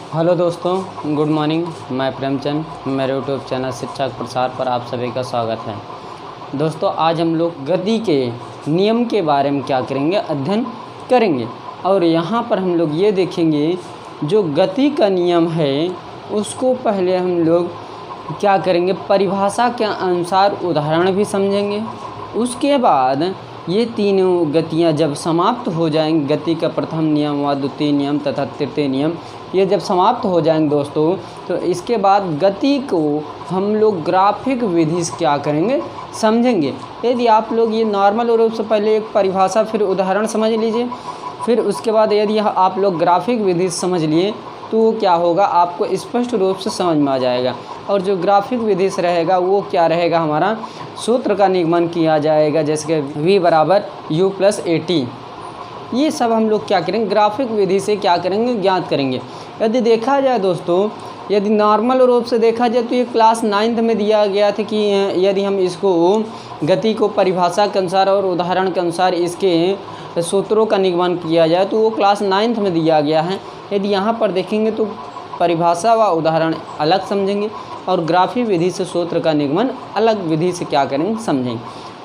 Hello दोस्तों, good morning. मैं प्रेमचंद, मेरे यूट्यूब चैनल शिक्षा के प्रसार पर आप सभी का स्वागत है। दोस्तों, आज हम लोग गति के नियम के बारे में क्या करेंगे, अध्ययन करेंगे। और यहाँ पर हम लोग ये देखेंगे जो गति का नियम है उसको पहले हम लोग क्या करेंगे, परिभाषा के अनुसार उदाहरण भी समझेंगे। उसके बाद ये तीनों गतियाँ जब समाप्त हो जाएंगी, गति का प्रथम नियम व द्वितीय नियम तथा तृतीय नियम, ये जब समाप्त हो जाएंगे दोस्तों, तो इसके बाद गति को हम लोग ग्राफिक विधि से क्या करेंगे, समझेंगे। यदि आप लोग ये नॉर्मल रूप से पहले एक परिभाषा फिर उदाहरण समझ लीजिए, फिर उसके बाद यदि आप लोग ग्राफिक विधि से समझ लिए तो क्या होगा, आपको स्पष्ट रूप से समझ में आ जाएगा। और जो ग्राफिक विधि से रहेगा वो क्या रहेगा, हमारा सूत्र का निगमन किया जाएगा, जैसे कि v बराबर u + at। ये सब हम लोग क्या करेंगे, ग्राफिक विधि से क्या करेंगे, ज्ञात करेंगे। यदि देखा जाए दोस्तों, यदि नॉर्मल रूप से देखा जाए तो ये क्लास 9th में दिया गया था कि यदि हम इसको गति को परिभाषा के अनुसार और उदाहरण के अनुसार इसके सूत्रों का निगमन किया जाए तो वो क्लास 9th में दिया गया है। यदि यहाँ पर देखेंगे तो परिभाषा व उदाहरण अलग समझेंगे और ग्राफिक विधि से सूत्र का निगमन अलग विधि से क्या करेंगे, समझेंगे।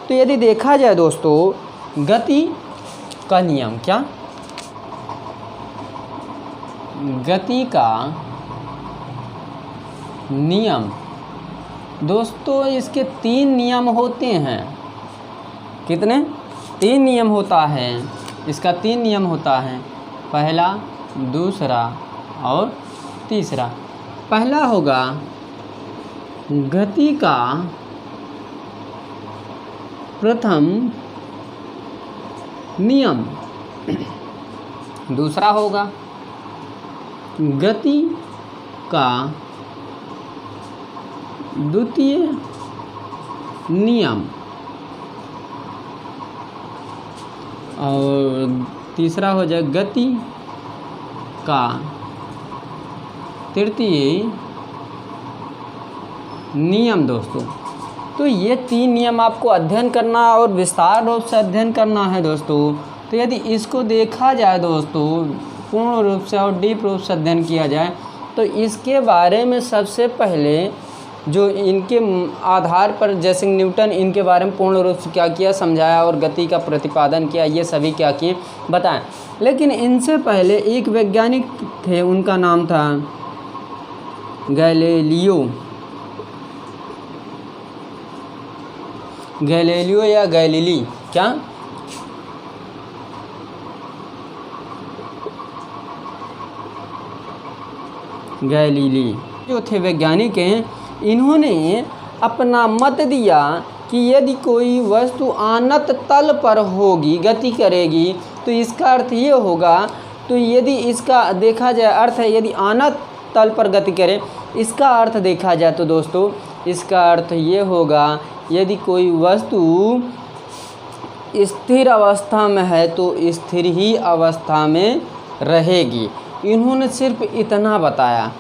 तो यदि देखा जाए दोस्तों, गति का नियम, क्या गति का नियम दोस्तों, इसके 3 नियम होते हैं। कितने? 3 नियम होता है। इसका 3 नियम होता है, पहला, दूसरा और तीसरा। पहला होगा गति का प्रथम नियम, दूसरा होगा गति का द्वितीय नियम और तीसरा हो जाए गति का तृतीय नियम। दोस्तों, तो ये 3 नियम आपको अध्ययन करना और विस्तार रूप से अध्ययन करना है दोस्तों। तो यदि इसको देखा जाए दोस्तों, पूर्ण रूप से और डीप रूप से अध्ययन किया जाए तो इसके बारे में सबसे पहले जो इनके आधार पर, जैसे न्यूटन, इनके बारे में पूर्ण रूप से क्या किया, समझाया और गति का प्रतिपादन किया, ये सभी क्या किए, बताएं। लेकिन इनसे पहले एक वैज्ञानिक थे, उनका नाम था गैलीलियो या गैलीली, क्या गैलीली जो थे वैज्ञानिक हैं, इन्होंने अपना मत दिया कि यदि कोई वस्तु अनंत तल पर होगी, गति करेगी, तो इसका अर्थ ये होगा। तो यदि इसका देखा जाए अर्थ है, यदि अनंत तल पर गति करे, इसका अर्थ देखा जाए तो दोस्तों, इसका अर्थ ये होगा, यदि कोई वस्तु स्थिर अवस्था में है तो स्थिर ही अवस्था में रहेगी। इन्होंने सिर्फ इतना बताया,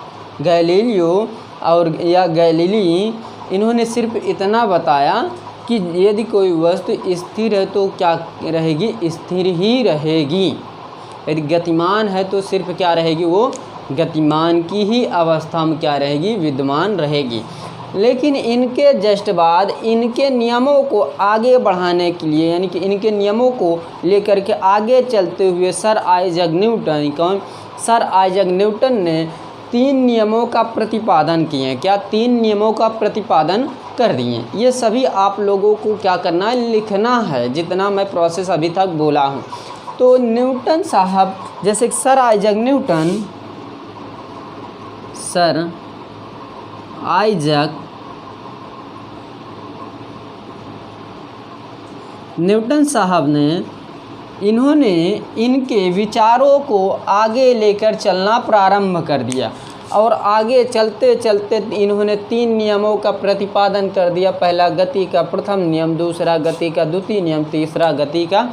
गैलीलियो और या गैलीली, इन्होंने सिर्फ इतना बताया कि यदि कोई वस्तु स्थिर है तो क्या रहेगी, स्थिर ही रहेगी। यदि गतिमान है तो सिर्फ क्या रहेगी, वो गतिमान की ही अवस्था में क्या रहेगी, विद्यमान रहेगी। लेकिन इनके जस्ट बाद इनके नियमों को आगे बढ़ाने के लिए, यानी कि इनके नियमों को लेकर के आगे चलते हुए सर आइजैक न्यूटन ने 3 नियमों का प्रतिपादन किए। क्या 3 नियमों का प्रतिपादन कर दिए। ये सभी आप लोगों को क्या करना है, लिखना है, जितना मैं प्रोसेस अभी तक बोला हूँ। तो न्यूटन साहब, जैसे सर आइजैक न्यूटन साहब ने, इन्होंने इनके विचारों को आगे लेकर चलना प्रारंभ कर दिया और आगे चलते चलते इन्होंने 3 नियमों का प्रतिपादन कर दिया। पहला गति का प्रथम नियम, दूसरा गति का द्वितीय नियम, तीसरा गति का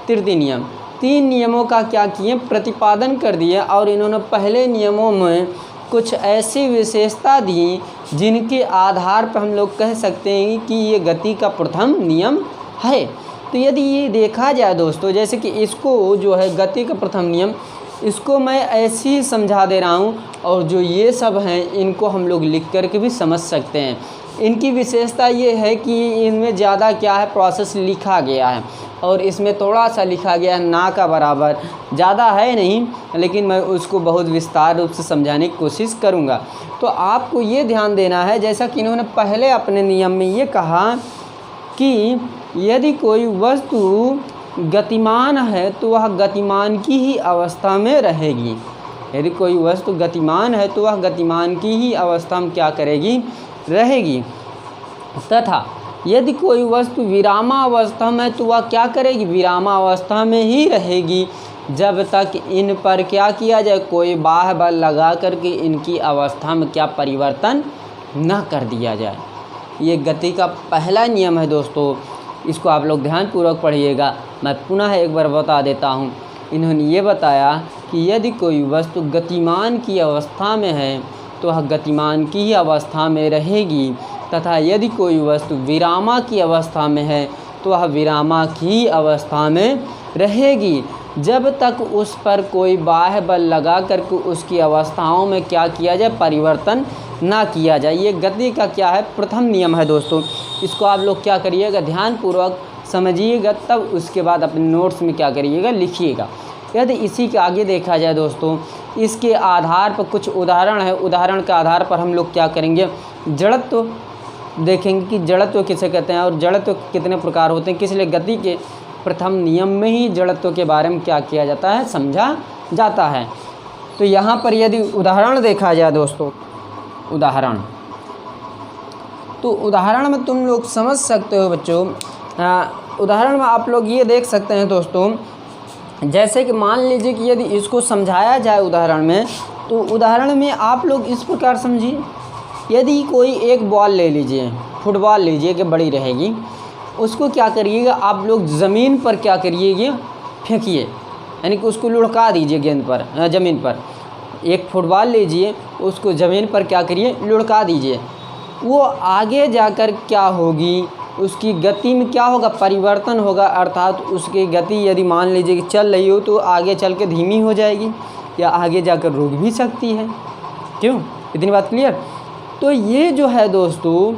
तृतीय नियम। 3 नियमों का क्या किए, प्रतिपादन कर दिया। और इन्होंने पहले नियमों में कुछ ऐसी विशेषता दी जिनके आधार पर हम लोग कह सकते हैं कि ये गति का प्रथम नियम है। तो यदि ये देखा जाए दोस्तों, जैसे कि इसको जो है गति का प्रथम नियम, इसको मैं ऐसे ही समझा दे रहा हूँ, और जो ये सब हैं इनको हम लोग लिख कर के भी समझ सकते हैं। इनकी विशेषता ये है कि इनमें ज़्यादा क्या है, प्रोसेस लिखा गया है, और इसमें थोड़ा सा लिखा गया है ना का बराबर, ज़्यादा है नहीं, लेकिन मैं उसको बहुत विस्तार रूप से समझाने की कोशिश करूँगा। तो आपको ये ध्यान देना है, जैसा कि इन्होंने पहले अपने नियम में ये कहा कि यदि कोई वस्तु गतिमान है तो वह गतिमान की ही अवस्था में रहेगी। यदि कोई वस्तु गतिमान है तो वह गतिमान की ही अवस्था में क्या करेगी, रहेगी। तथा यदि कोई वस्तु विरामावस्था में तो वह क्या करेगी, विरामावस्था में ही रहेगी, जब तक इन पर क्या किया जाए, कोई बाह्य बल लगा करके इनकी अवस्था में क्या परिवर्तन न कर दिया जाए। ये गति का पहला नियम है दोस्तों, इसको आप लोग ध्यानपूर्वक पढ़िएगा। मैं पुनः एक बार बता देता हूँ। इन्होंने ये बताया कि यदि कोई वस्तु गतिमान की अवस्था में है तो वह गतिमान की ही अवस्था में रहेगी, तथा यदि कोई वस्तु विरामा की अवस्था में है तो वह विरामा की अवस्था में रहेगी, जब तक उस पर कोई बाह्य बल लगा करके उसकी अवस्थाओं में क्या किया जाए, परिवर्तन ना किया जाए। ये गति का क्या है, प्रथम नियम है दोस्तों। इसको आप लोग क्या करिएगा, ध्यानपूर्वक समझिएगा, तब उसके बाद अपने नोट्स में क्या करिएगा, लिखिएगा। यदि इसी के आगे देखा जाए दोस्तों, इसके आधार पर कुछ उदाहरण है, उदाहरण के आधार पर हम लोग क्या करेंगे, जड़त्व देखेंगे कि जड़त्व किसे कहते हैं और जड़त्व कितने प्रकार होते हैं, किस लिए गति के प्रथम नियम में ही जड़त्व के बारे में क्या किया जाता है, समझा जाता है। तो यहाँ पर यदि उदाहरण देखा जाए दोस्तों, उदाहरण, तो उदाहरण में तुम लोग समझ सकते हो बच्चों। उदाहरण में आप लोग ये देख सकते हैं दोस्तों, जैसे कि मान लीजिए कि यदि इसको समझाया जाए उदाहरण में, तो उदाहरण में आप लोग इस प्रकार समझिए। यदि कोई एक बॉल ले लीजिए, फुटबॉल लीजिए कि बड़ी रहेगी, उसको क्या करिएगा आप लोग ज़मीन पर क्या करिएगा, फेंकिए, यानी कि उसको लुढ़का दीजिए गेंद पर, ज़मीन पर। एक फुटबॉल लीजिए, उसको ज़मीन पर क्या करिए, लुढ़का दीजिए। वो आगे जाकर क्या होगी, उसकी गति में क्या होगा, परिवर्तन होगा, अर्थात उसकी गति यदि मान लीजिए कि चल रही हो तो आगे चल के धीमी हो जाएगी, या आगे जाकर रुक भी सकती है। क्यों, इतनी बात क्लियर। तो ये जो है दोस्तों,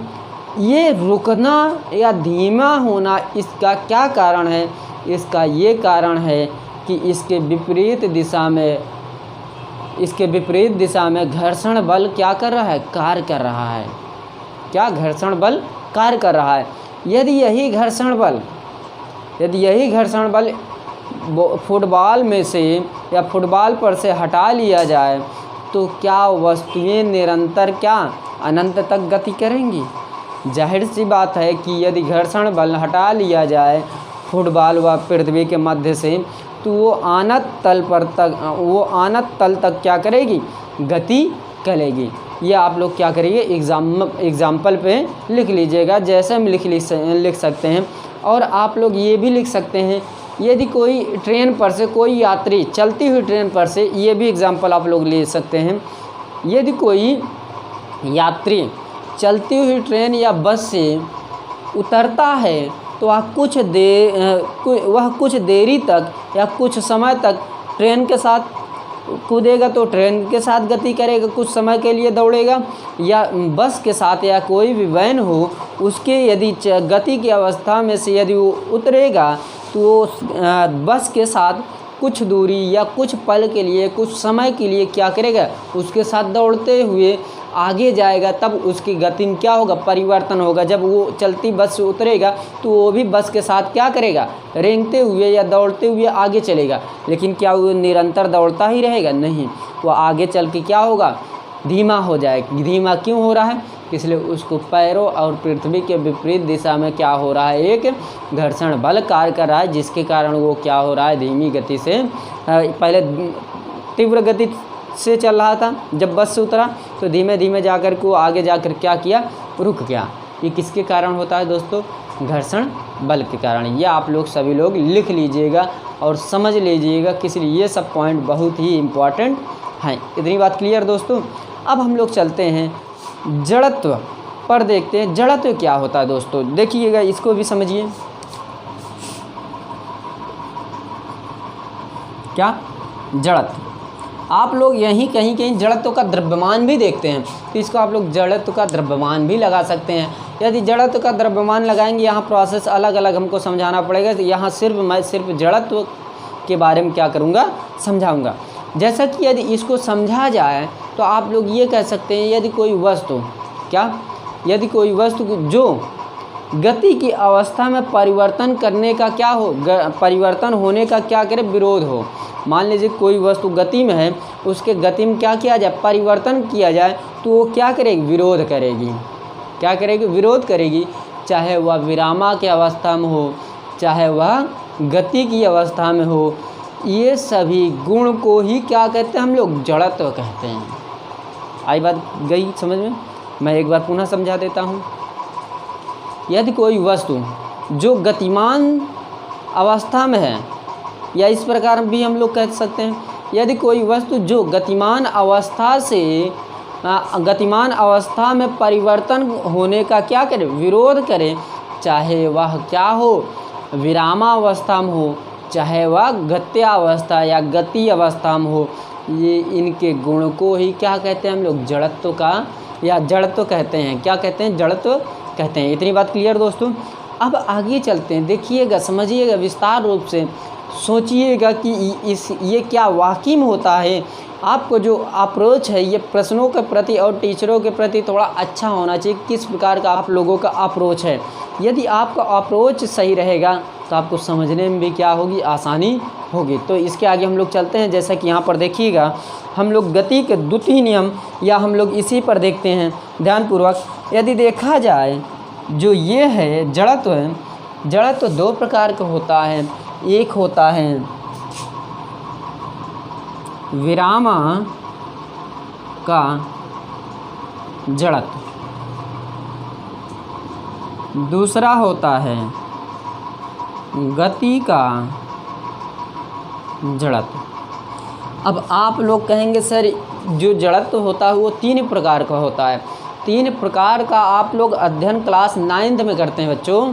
ये रुकना या धीमा होना, इसका क्या कारण है, इसका ये कारण है कि इसके विपरीत दिशा में घर्षण बल क्या कर रहा है, कार्य कर रहा है। क्या, घर्षण बल कार्य कर रहा है। यदि यही घर्षण बल फुटबॉल में से या फुटबॉल पर से हटा लिया जाए तो क्या वस्तुएं निरंतर क्या अनंत तक गति करेंगी। जाहिर सी बात है कि यदि घर्षण बल हटा लिया जाए फुटबॉल व पृथ्वी के मध्य से, तो वो अनंत तल तक क्या करेगी, गति करेगी। ये आप लोग क्या करिए, एग्जाम्पल पे लिख लीजिएगा, जैसे हम लिख सकते हैं। और आप लोग ये भी लिख सकते हैं, यदि कोई ट्रेन पर से कोई यात्री, चलती हुई ट्रेन पर से, ये भी एग्जाम्पल आप लोग ले सकते हैं। यदि कोई यात्री चलती हुई ट्रेन या बस से उतरता है तो वह कुछ देरी तक या कुछ समय तक ट्रेन के साथ कूदेगा, तो ट्रेन के साथ गति करेगा, कुछ समय के लिए दौड़ेगा। या बस के साथ या कोई भी वैन हो, उसके यदि गति की अवस्था में से यदि वो उतरेगा तो वो बस के साथ कुछ दूरी या कुछ पल के लिए, कुछ समय के लिए क्या करेगा, उसके साथ दौड़ते हुए आगे जाएगा। तब उसकी गति में क्या होगा, परिवर्तन होगा। जब वो चलती बस से उतरेगा तो वो भी बस के साथ क्या करेगा, रेंगते हुए या दौड़ते हुए आगे चलेगा। लेकिन क्या वो निरंतर दौड़ता ही रहेगा, नहीं, वो आगे चल के क्या होगा, धीमा हो जाएगा। धीमा क्यों हो रहा है, इसलिए उसको पैरों और पृथ्वी के विपरीत दिशा में क्या हो रहा है, एक घर्षण बल कार्य कर रहा है, जिसके कारण वो क्या हो रहा है, धीमी गति से, पहले तीव्र गति से चल रहा था, जब बस से उतरा तो धीमे धीमे जाकर को आगे जाकर क्या किया, रुक गया। ये किसके कारण होता है दोस्तों, घर्षण बल के कारण। ये आप लोग सभी लोग लिख लीजिएगा और समझ लीजिएगा, इसलिए ये सब पॉइंट बहुत ही इम्पॉर्टेंट हैं। इतनी बात क्लियर दोस्तों। अब हम लोग चलते हैं जड़त्व पर, देखते हैं जड़त्व क्या होता है दोस्तों। देखिएगा, इसको भी समझिए। क्या, जड़त्व, आप लोग यहीं कहीं कहीं जड़त्व का द्रव्यमान भी देखते हैं, तो इसको आप लोग जड़त्व का द्रव्यमान भी लगा सकते हैं। यदि जड़त्व का द्रव्यमान लगाएंगे, यहाँ प्रोसेस अलग अलग हमको समझाना पड़ेगा। तो यहाँ मैं सिर्फ जड़त्व के बारे में क्या करूँगा, समझाऊँगा। जैसा कि यदि इसको समझा जाए तो आप लोग ये कह सकते हैं, यदि कोई वस्तु यदि कोई वस्तु जो गति की अवस्था में परिवर्तन करने का क्या हो, परिवर्तन होने का क्या करे, विरोध हो। मान लीजिए कोई वस्तु गति में है, उसके गति में क्या किया जाए, परिवर्तन किया जाए, तो वो क्या करेगी, विरोध करेगी। क्या करेगी, विरोध करेगी। चाहे वह विरामा की अवस्था में हो, चाहे वह गति की अवस्था में हो, ये सभी गुण को ही क्या कहते हैं हम लोग, जड़त्व कहते हैं। आई बात गई समझ में? मैं एक बार पुनः समझा देता हूँ। यदि कोई वस्तु जो गतिमान अवस्था में है, या इस प्रकार भी हम लोग कह सकते हैं, यदि कोई वस्तु जो गतिमान अवस्था में परिवर्तन होने का क्या करे, विरोध करे, चाहे वह क्या हो, विरामा अवस्था में हो, चाहे वह गत्यावस्था या गति अवस्था में हो, ये इनके गुण को ही क्या कहते हैं हम लोग, जड़त्व का या जड़त्व कहते हैं। क्या कहते हैं, जड़त्व कहते हैं। इतनी बात क्लियर दोस्तों। अब आगे चलते हैं, देखिएगा, समझिएगा, विस्तार रूप से सोचिएगा कि ये क्या वाकई में होता है। आपको जो अप्रोच है ये प्रश्नों के प्रति और टीचरों के प्रति थोड़ा अच्छा होना चाहिए, किस प्रकार का आप लोगों का अप्रोच है। यदि आपका अप्रोच सही रहेगा तो आपको समझने में भी क्या होगी, आसानी होगी। तो इसके आगे हम लोग चलते हैं। जैसा कि यहाँ पर देखिएगा, हम लोग गति के द्वितीय नियम या हम लोग इसी पर देखते हैं ध्यानपूर्वक। यदि देखा जाए, जो ये है जड़त्व है, जड़त्व दो प्रकार का होता है। एक होता है विरामा का जड़त्व, दूसरा होता है गति का जड़त्व। अब आप लोग कहेंगे सर जो जड़त्व होता है वो 3 प्रकार का होता है। 3 प्रकार का आप लोग अध्ययन क्लास 9th में करते हैं बच्चों।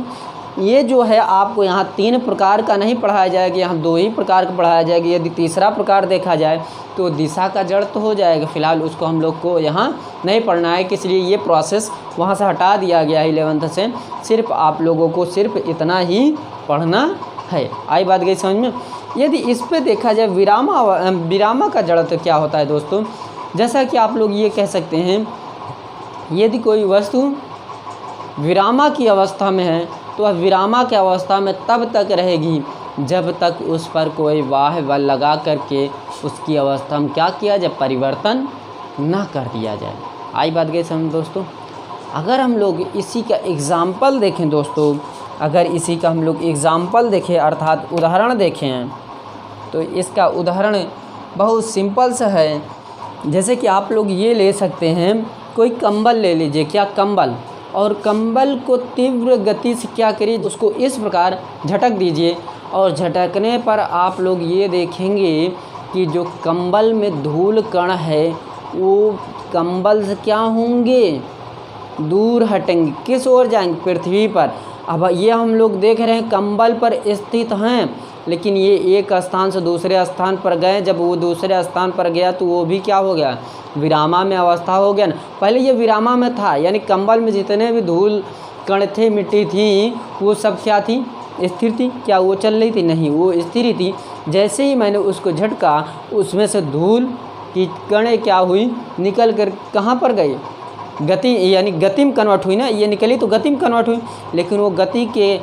ये जो है आपको यहाँ 3 प्रकार का नहीं पढ़ाया जाएगा, यहाँ 2 ही प्रकार का पढ़ाया जाएगा। यदि तीसरा प्रकार देखा जाए तो दिशा का जड़त्व हो जाएगा। फिलहाल उसको हम लोग को यहाँ नहीं पढ़ना है, इसलिए ये प्रोसेस वहाँ से हटा दिया गया है 11th से। सिर्फ आप लोगों को सिर्फ इतना ही पढ़ना है। आई बात गई समझ में? यदि इस पे देखा जाए विरामा का जड़त्व क्या होता है दोस्तों, जैसा कि आप लोग ये कह सकते हैं, यदि कोई वस्तु विरामा की अवस्था में है तो वह विरामा की अवस्था में तब तक रहेगी जब तक उस पर कोई बाह्य बल लगा करके उसकी अवस्था में क्या किया जाए, परिवर्तन ना कर दिया जाए। आई बात गई समझ दोस्तों। अगर हम लोग इसी का एग्ज़ाम्पल देखें दोस्तों, अगर इसी का हम लोग एग्ज़ाम्पल देखें अर्थात उदाहरण देखें, तो इसका उदाहरण बहुत सिंपल सा है। जैसे कि आप लोग ये ले सकते हैं, कोई कंबल ले लीजिए, क्या कंबल, और कंबल को तीव्र गति से क्या करिए, उसको इस प्रकार झटक दीजिए, और झटकने पर आप लोग ये देखेंगे कि जो कंबल में धूल कण है वो कंबल से क्या होंगे, दूर हटेंगे। किस ओर जाएंगे, पृथ्वी पर। अब ये हम लोग देख रहे हैं कंबल पर स्थित हैं, लेकिन ये एक स्थान से दूसरे स्थान पर गए। जब वो दूसरे स्थान पर गया तो वो भी क्या हो गया, विरामा में अवस्था हो गया ना। पहले ये विरामा में था, यानी कंबल में जितने भी धूल कण थे, मिट्टी थी, वो सब क्या थी, स्थिर थी। क्या वो चल रही थी, नहीं, वो स्थिर थी। जैसे ही मैंने उसको झटका, उसमें से धूल की कणें क्या हुई, निकल कर कहाँ पर गई, गति यानी गति में कन्वर्ट हुई ना। ये निकली तो गति में कन्वर्ट हुई, लेकिन वो गति के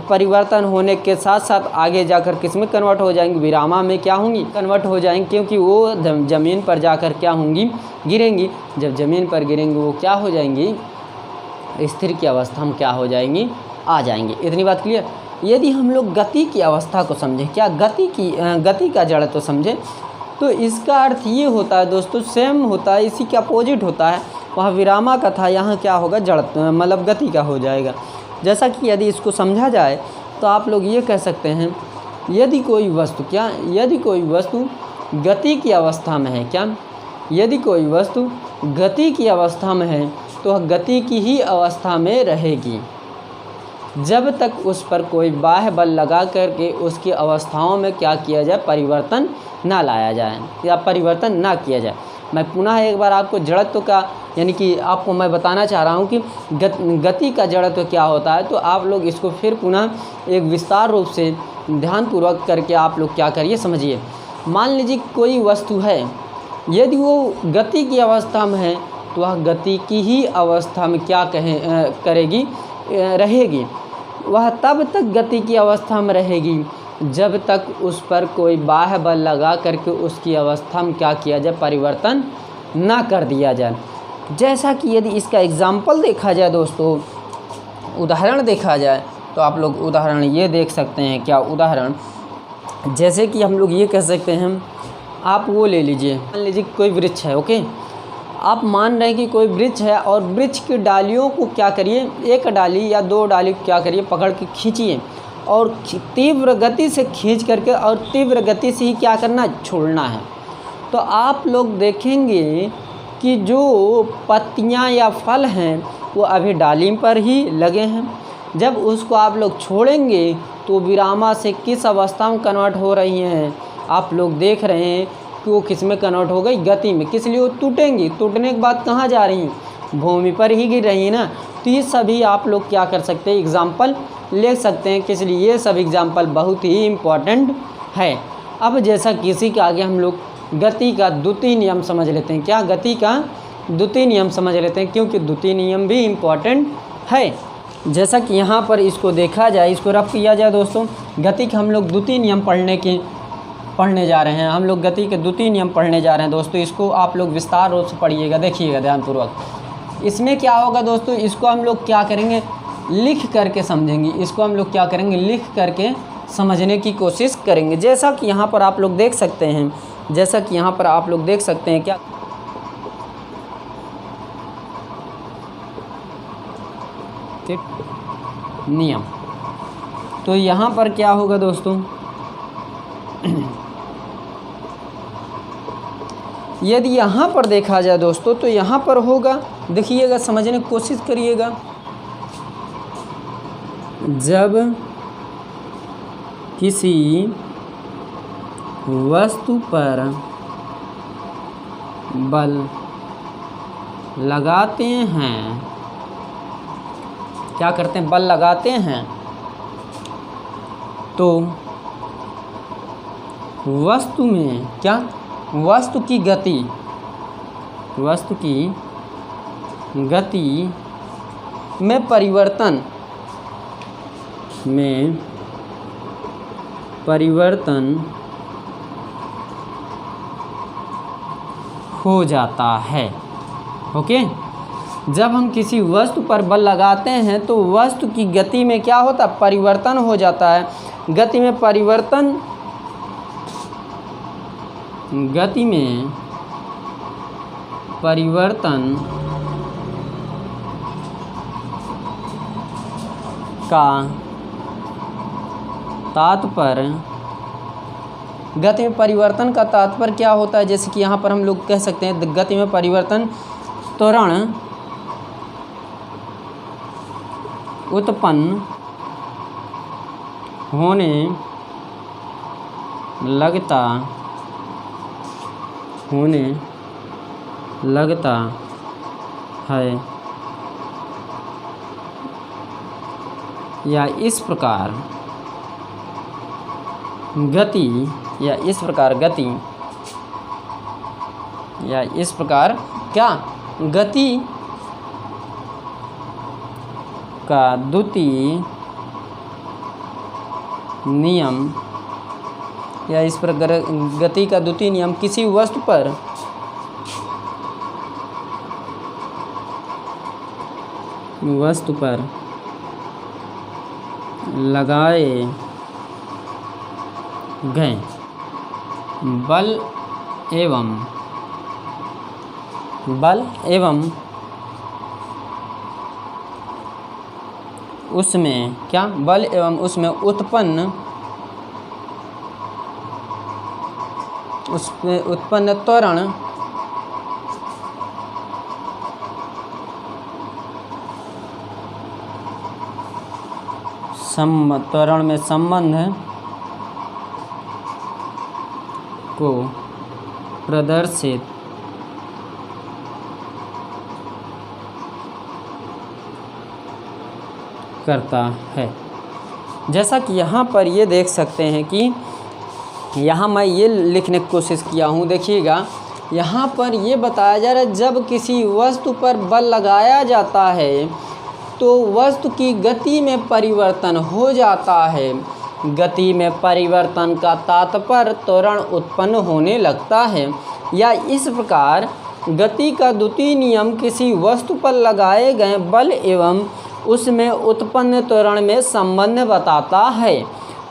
परिवर्तन होने के साथ साथ आगे जाकर किस में कन्वर्ट हो जाएंगी, विरामा में क्या होंगी, कन्वर्ट हो जाएंगी। क्योंकि वो ज़मीन पर जाकर क्या होंगी, गिरेंगी। जब ज़मीन पर गिरेंगी वो क्या हो जाएंगी, स्थिर की अवस्था में क्या हो जाएंगी, आ जाएंगी। इतनी बात क्लियर। यदि हम लोग गति की अवस्था को समझें, क्या गति का जड़त्व समझें, तो इसका अर्थ ये होता है दोस्तों, सेम होता है, इसी के अपोजिट होता है। वहाँ विरामा का था, यहाँ क्या होगा, जड़त्व मतलब गति का हो जाएगा। जैसा कि यदि इसको समझा जाए तो आप लोग ये कह सकते हैं, यदि कोई वस्तु गति की अवस्था में है, क्या, यदि कोई वस्तु गति की अवस्था में है तो वह गति की ही अवस्था में रहेगी। जब तक उस पर कोई बाह्य बल लगा करके उसकी अवस्थाओं में क्या किया जाए, परिवर्तन ना लाया जाए या परिवर्तन ना किया जाए। मैं पुनः एक बार आपको जड़त्व का यानी कि आपको मैं बताना चाह रहा हूँ कि गति का जड़त्व क्या होता है। तो आप लोग इसको फिर पुनः एक विस्तार रूप से ध्यानपूर्वक करके आप लोग क्या करिए, समझिए। मान लीजिए कोई वस्तु है, यदि वो गति की अवस्था में है तो वह गति की ही अवस्था में क्या करेगी, रहेगी। वह तब तक गति की अवस्था में रहेगी जब तक उस पर कोई बाह्य बल लगा करके उसकी अवस्था में क्या किया जाए, परिवर्तन ना कर दिया जाए। जैसा कि यदि इसका एग्जाम्पल देखा जाए दोस्तों, उदाहरण देखा जाए, तो आप लोग उदाहरण ये देख सकते हैं। क्या उदाहरण? जैसे कि हम लोग ये कह सकते हैं, आप वो ले लीजिए, मान लीजिए कोई वृक्ष है, ओके। आप मान रहे हैं कि कोई वृक्ष है और वृक्ष की डालियों को क्या करिए, एक डाली या दो डाली क्या करिए, पकड़ के खींचिए और तीव्र गति से खींच करके और तीव्र गति से ही क्या करना, छोड़ना है। तो आप लोग देखेंगे कि जो पत्तियां या फल हैं वो अभी डाली पर ही लगे हैं। जब उसको आप लोग छोड़ेंगे तो विरामा से किस अवस्था में कन्वर्ट हो रही हैं, आप लोग देख रहे हैं कि वो किस में कन्वर्ट हो गई, गति में। किस लिए? वो टूटेंगी, टूटने के बाद कहाँ जा रही हैं, भूमि पर ही गिर रही है ना। तो ये सभी आप लोग क्या कर सकते हैं, एग्जाम्पल ले सकते हैं। किस लिए? ये सब एग्जाम्पल बहुत ही इम्पॉर्टेंट है। अब जैसा किसी के आगे हम लोग गति का द्वितीय नियम समझ लेते हैं। क्या? गति का द्वितीय नियम समझ लेते हैं, क्योंकि द्वितीय नियम भी इम्पॉर्टेंट है। जैसा कि यहाँ पर इसको देखा जाए, इसको रफ किया जाए दोस्तों, गति के हम लोग द्वितीय नियम पढ़ने जा रहे हैं। हम लोग गति के द्वितीय नियम पढ़ने जा रहे हैं दोस्तों। इसको आप लोग विस्तार रूप से पढ़िएगा, देखिएगा ध्यानपूर्वक। इसमें क्या होगा दोस्तों, इसको हम लोग क्या करेंगे, लिख करके समझेंगे। इसको हम लोग क्या करेंगे, लिख करके समझने की कोशिश करेंगे। जैसा कि यहाँ पर आप लोग देख सकते हैं, जैसा कि यहाँ पर आप लोग देख सकते हैं, क्या नियम। तो यहाँ पर क्या होगा दोस्तों, यदि यहाँ पर देखा जाए दोस्तों, तो यहाँ पर होगा, देखिएगा, समझने की कोशिश करिएगा। जब किसी वस्तु पर बल लगाते हैं, क्या करते हैं, बल लगाते हैं, तो वस्तु में क्या, वस्तु की गति में परिवर्तन हो जाता है। ओके, जब हम किसी वस्तु पर बल लगाते हैं तो वस्तु की गति में क्या होता है, परिवर्तन हो जाता है। गति में परिवर्तन का तात्पर्य, गति में परिवर्तन का तात्पर्य क्या होता है, जैसे कि यहाँ पर हम लोग कह सकते हैं, गति में परिवर्तन त्वरण उत्पन्न होने लगता है, या इस प्रकार क्या, गति का द्वितीय नियम, या इस प्रकार गति का द्वितीय नियम किसी वस्तु पर लगाए गए बल एवं उसमें क्या, बल एवं उसमें उत्पन्न त्वरण त्वरण में संबंध को प्रदर्शित करता है। जैसा कि यहाँ पर ये देख सकते हैं कि यहाँ मैं ये लिखने की कोशिश किया हूँ, देखिएगा यहाँ पर ये बताया जा रहा है जब किसी वस्तु पर बल लगाया जाता है तो वस्तु की गति में परिवर्तन हो जाता है। गति में परिवर्तन का तात्पर्य त्वरण उत्पन्न होने लगता है। या इस प्रकार गति का द्वितीय नियम किसी वस्तु पर लगाए गए बल एवं उसमें उत्पन्न त्वरण में संबंध बताता है।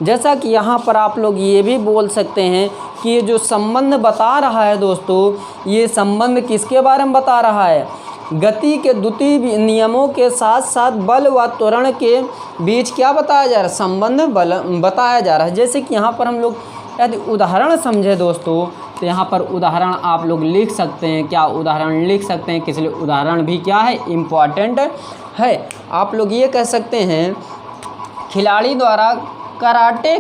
जैसा कि यहाँ पर आप लोग ये भी बोल सकते हैं कि ये जो संबंध बता रहा है दोस्तों, ये संबंध किसके बारे में बता रहा है? गति के द्वितीय नियमों के साथ साथ बल व त्वरण के बीच क्या बताया जा रहा है? संबंध बल बताया जा रहा है। जैसे कि यहाँ पर हम लोग यदि उदाहरण समझे दोस्तों, तो यहाँ पर उदाहरण आप लोग लिख सकते हैं। क्या उदाहरण लिख सकते हैं? किस लिए उदाहरण भी क्या है? इम्पॉर्टेंट है। आप लोग ये कह सकते हैं खिलाड़ी द्वारा कराटे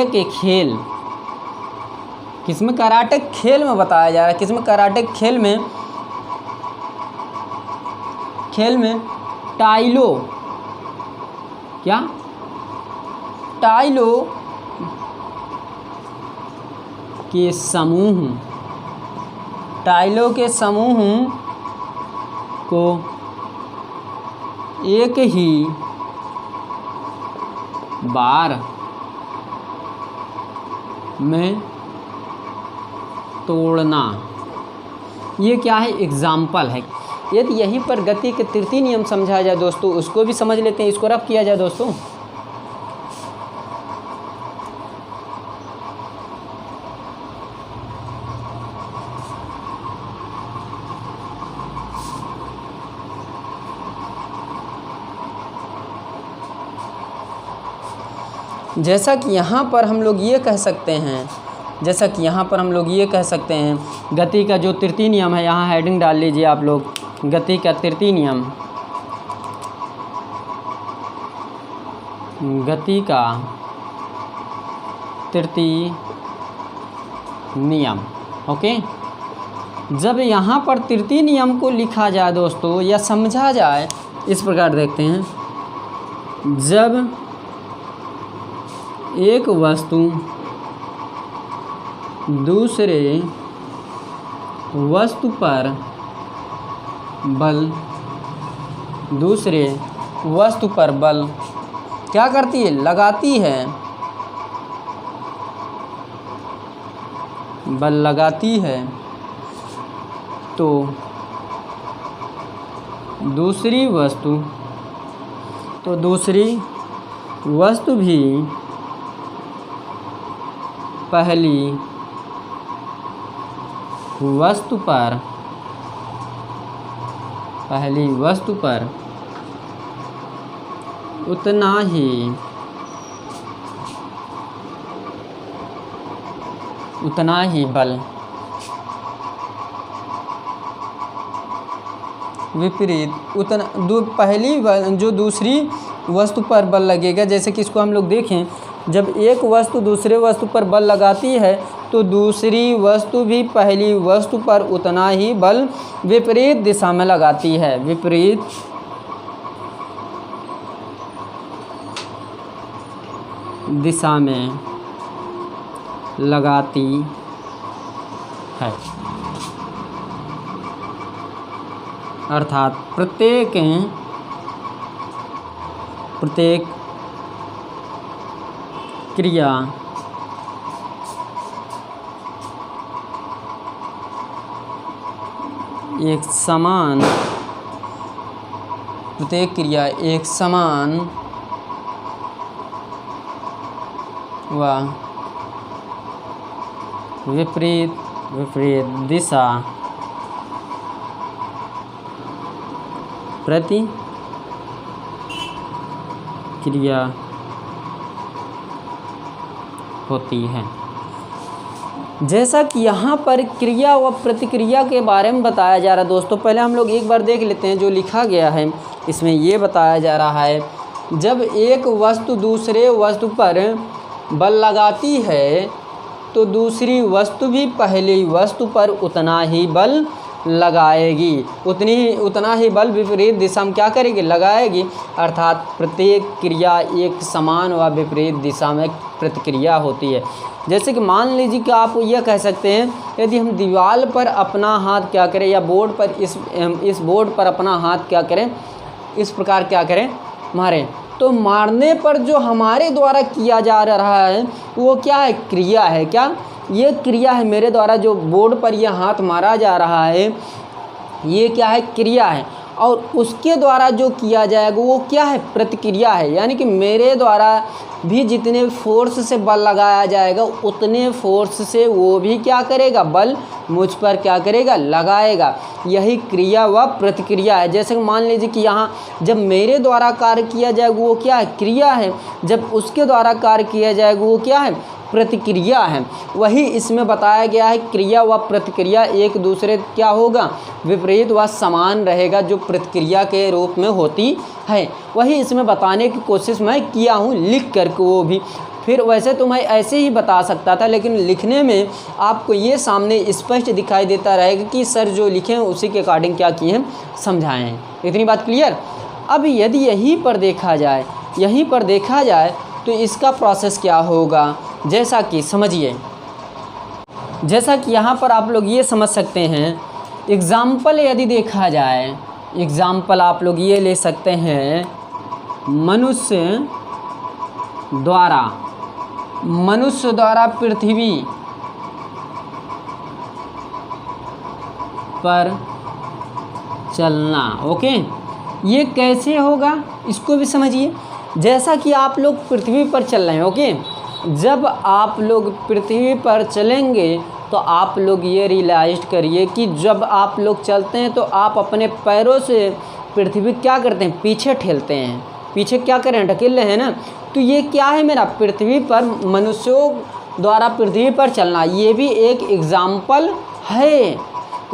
के खेल, किसमें? कराटे खेल में बताया जा रहा है। किसमें? कराटे खेल में टाइलो, क्या? टाइलो के समूह को एक ही बार में तोड़ना, ये क्या है? एग्जाम्पल है। यदि यहीं पर गति के तृतीय नियम समझाया जाए दोस्तों, उसको भी समझ लेते हैं। इसको रफ किया जाए दोस्तों। जैसा कि यहाँ पर हम लोग ये कह सकते हैं, गति का जो तृतीय नियम है, यहाँ हेडिंग डाल लीजिए आप लोग, गति का तृतीय नियम, गति का तृतीय नियम। ओके, जब यहाँ पर तृतीय नियम को लिखा जाए दोस्तों या समझा जाए, इस प्रकार देखते हैं, जब एक वस्तु दूसरे वस्तु पर बल क्या करती है? लगाती है। बल लगाती है तो दूसरी वस्तु भी पहली वस्तु पर उतना ही बल विपरीत पहली जो दूसरी वस्तु पर बल लगेगा। जैसे कि इसको हम लोग देखें, जब एक वस्तु दूसरे वस्तु पर बल लगाती है तो दूसरी वस्तु भी पहली वस्तु पर उतना ही बल विपरीत दिशा में लगाती है। विपरीत दिशा में लगाती है। अर्थात प्रत्येक क्रिया एक समान व विपरीत दिशा प्रति क्रिया होती है। जैसा कि यहाँ पर क्रिया व प्रतिक्रिया के बारे में बताया जा रहा है दोस्तों, पहले हम लोग एक बार देख लेते हैं जो लिखा गया है। इसमें ये बताया जा रहा है, जब एक वस्तु दूसरे वस्तु पर बल लगाती है तो दूसरी वस्तु भी पहली वस्तु पर उतना ही बल लगाएगी, उतना ही बल विपरीत दिशा में क्या करेगी, लगाएगी। अर्थात प्रत्येक क्रिया एक समान व विपरीत दिशा में प्रतिक्रिया होती है। जैसे कि मान लीजिए कि आप यह कह सकते हैं, यदि हम दीवार पर अपना हाथ क्या करें, या बोर्ड पर इस बोर्ड पर अपना हाथ क्या करें, इस प्रकार क्या करें, मारें, तो मारने पर जो हमारे द्वारा किया जा रहा है वो क्या है, क्रिया है। क्या ये क्रिया है, मेरे द्वारा जो बोर्ड पर यह हाथ मारा जा रहा है ये क्या है, क्रिया है। और उसके द्वारा जो किया जाएगा वो क्या है, प्रतिक्रिया है। यानी कि मेरे द्वारा भी जितने फोर्स से बल लगाया जाएगा उतने फोर्स से वो भी क्या करेगा, बल मुझ पर क्या करेगा, लगाएगा। यही क्रिया व प्रतिक्रिया है। जैसे कि मान लीजिए कि यहाँ जब मेरे द्वारा कार्य किया जाएगा वो क्या है, क्रिया है, जब उसके द्वारा कार्य किया जाएगा वो क्या है, प्रतिक्रिया है। वही इसमें बताया गया है, क्रिया व प्रतिक्रिया एक दूसरे क्या होगा, विपरीत व समान रहेगा, जो प्रतिक्रिया के रूप में होती है। वही इसमें बताने की कोशिश मैं किया हूँ लिख करके। वो भी फिर वैसे तो मैं ऐसे ही बता सकता था, लेकिन लिखने में आपको ये सामने स्पष्ट दिखाई देता रहेगा कि सर जो लिखे हैं उसी के अकॉर्डिंग क्या किए हैं, समझाएँ हैं। इतनी बात क्लियर। अब यदि यहीं पर देखा जाए तो इसका प्रोसेस क्या होगा, जैसा कि समझिए, जैसा कि यहाँ पर आप लोग ये समझ सकते हैं। एग्ज़ाम्पल यदि देखा जाए, एग्ज़ाम्पल आप लोग ये ले सकते हैं, मनुष्य द्वारा पृथ्वी पर चलना। ओके, ये कैसे होगा इसको भी समझिए। जैसा कि आप लोग पृथ्वी पर चल रहे हैं, ओके, जब आप लोग पृथ्वी पर चलेंगे तो आप लोग ये रियलाइज़ करिए कि जब आप लोग चलते हैं तो आप अपने पैरों से पृथ्वी क्या करते हैं, पीछे ठेलते हैं, पीछे क्या करें, ढकेल रहे हैं ना। तो ये क्या है, मेरा पृथ्वी पर मनुष्यों द्वारा पृथ्वी पर चलना, ये भी एक एग्ज़ाम्पल है।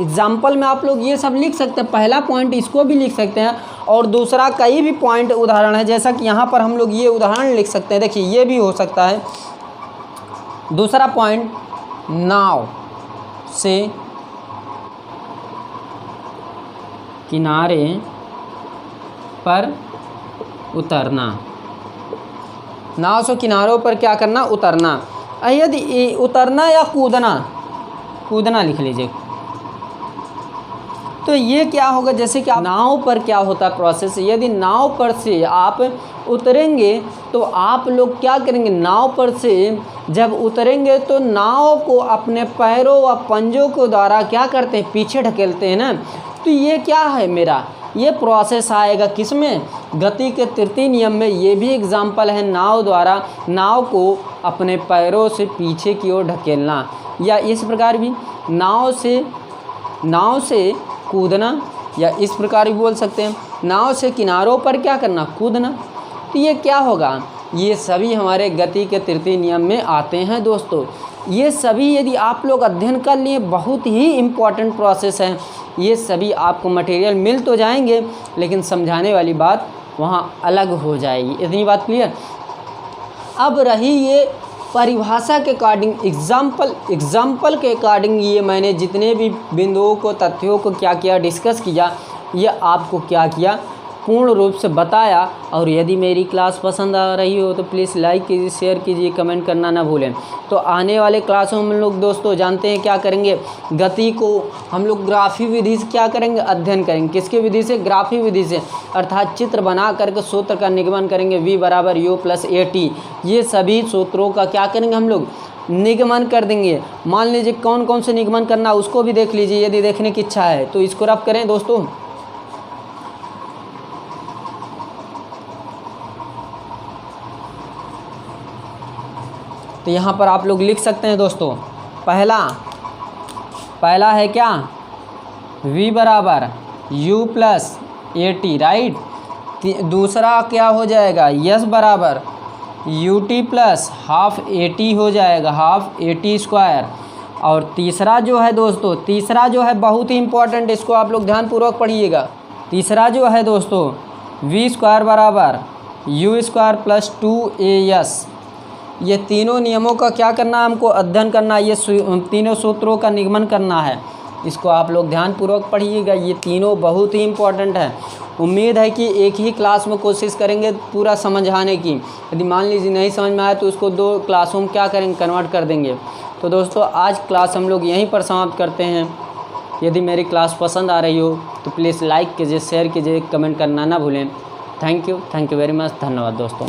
एग्ज़ाम्पल में आप लोग ये सब लिख सकते हैं, पहला पॉइंट इसको भी लिख सकते हैं, और दूसरा कई भी पॉइंट उदाहरण है। जैसा कि यहाँ पर हम लोग ये उदाहरण लिख सकते हैं, देखिए ये भी हो सकता है। दूसरा पॉइंट, नाव से किनारे पर उतरना, नाव से किनारों पर क्या करना, उतरना। यदि उतरना या कूदना लिख लीजिए। तो ये क्या होगा, जैसे कि नाव पर क्या होता है प्रोसेस, यदि नाव पर से आप उतरेंगे तो आप लोग क्या करेंगे, नाव पर से जब उतरेंगे तो नाव को अपने पैरों व पंजों के द्वारा क्या करते हैं, पीछे ढकेलते हैं ना। तो ये क्या है, मेरा ये प्रोसेस आएगा किस में, गति के तृतीय नियम में। ये भी एग्जाम्पल है, नाव द्वारा नाव को अपने पैरों से पीछे की ओर ढकेलना। या इस प्रकार भी नाव से कूदना, या इस प्रकार भी बोल सकते हैं, नाव से किनारों पर क्या करना, कूदना। तो ये क्या होगा, ये सभी हमारे गति के तृतीय नियम में आते हैं दोस्तों। ये सभी यदि आप लोग अध्ययन कर लिए, बहुत ही इम्पॉर्टेंट प्रोसेस है। ये सभी आपको मटेरियल मिल तो जाएंगे, लेकिन समझाने वाली बात वहाँ अलग हो जाएगी। इतनी बात क्लियर। अब रही ये परिभाषा के अकॉर्डिंग, एग्जाम्पल के अकॉर्डिंग, ये मैंने जितने भी बिंदुओं को, तथ्यों को क्या किया, डिस्कस किया, ये आपको क्या किया, पूर्ण रूप से बताया। और यदि मेरी क्लास पसंद आ रही हो तो प्लीज़ लाइक कीजिए, शेयर कीजिए, कमेंट करना ना भूलें। तो आने वाले क्लासों में हम लोग दोस्तों जानते हैं क्या करेंगे, गति को हम लोग ग्राफी विधि से क्या करेंगे, अध्ययन करेंगे। किसकी विधि से, ग्राफी विधि से, अर्थात चित्र बना करके सूत्र का निगमन करेंगे, V = U + AT। ये सभी सूत्रों का क्या करेंगे, हम लोग निगमन कर देंगे। मान लीजिए कौन कौन से निगमन करना उसको भी देख लीजिए, यदि देखने की इच्छा है तो इसको रफ करें दोस्तों। तो यहाँ पर आप लोग लिख सकते हैं दोस्तों, पहला है क्या, V = U + AT, राइट। दूसरा क्या हो जाएगा, S = UT + ½ AT हो जाएगा, ½ AT²। और तीसरा जो है दोस्तों, तीसरा जो है बहुत ही इम्पोर्टेंट, इसको आप लोग ध्यानपूर्वक पढ़िएगा। तीसरा जो है दोस्तों v² बराबर u² प्लस 2as, ये तीनों नियमों का क्या करना है, हमको अध्ययन करना है, ये तीनों सूत्रों का निगमन करना है। इसको आप लोग ध्यानपूर्वक पढ़िएगा, ये तीनों बहुत ही इम्पोर्टेंट है। उम्मीद है कि एक ही क्लास में कोशिश करेंगे पूरा समझाने की। यदि मान लीजिए नहीं समझ में आया तो उसको 2 क्लासों में क्या करेंगे, कन्वर्ट कर देंगे। तो दोस्तों आज क्लास हम लोग यहीं पर समाप्त करते हैं। यदि मेरी क्लास पसंद आ रही हो तो प्लीज़ लाइक कीजिए, शेयर कीजिए, कमेंट करना ना भूलें। थैंक यू वेरी मच, धन्यवाद दोस्तों।